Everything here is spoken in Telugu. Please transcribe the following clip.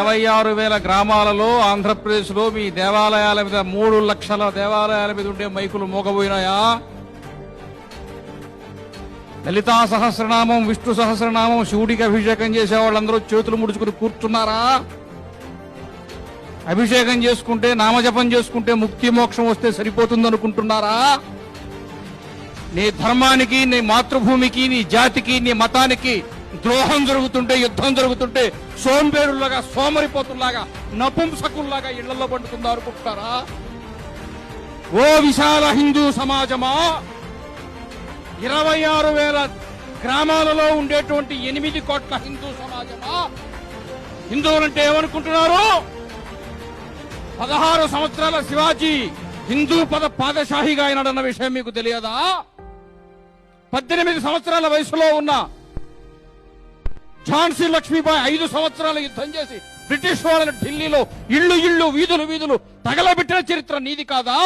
26,000 గ్రామాలలో ఆంధ్రప్రదేశ్లో మీ దేవాలయాల మీద 3 లక్షల దేవాలయాల మీద ఉండే మైకులు మోగబోయినాయా? లలితా సహస్రనామం, విష్ణు సహస్రనామం, శివుడికి అభిషేకం చేసే వాళ్ళందరూ చేతులు ముడుచుకుని కూర్చున్నారా? అభిషేకం చేసుకుంటే, నామజపం చేసుకుంటే ముక్తి మోక్షం వస్తే సరిపోతుంది అనుకుంటున్నారా? నీ ధర్మానికి, నీ మాతృభూమికి, నీ జాతికి, నీ మతానికి ద్రోహం జరుగుతుంటే, యుద్ధం జరుగుతుంటే సోంబేరులాగా, సోమరిపోతుల్లాగా, నపుంసకుల్లాగా ఇళ్లలో పండుతుందా అనుకుంటారా? ఓ విశాల హిందూ సమాజమా, 26,000 గ్రామాలలో ఉండేటువంటి 8 కోట్ల హిందూ సమాజమా, హిందువులంటే ఏమనుకుంటున్నారు? 16 సంవత్సరాల శివాజీ హిందూ పాదశాహిగా అయినాడన్న విషయం మీకు తెలియదా? 18 సంవత్సరాల వయసులో ఉన్న ఝాన్సీ లక్ష్మీబాయి 5 సంవత్సరాల యుద్ధం చేసి బ్రిటిష్ వాళ్ళని ఢిల్లీలో ఇళ్ళు వీధులు తగలబెట్టిన చరిత్ర నీది కాదా?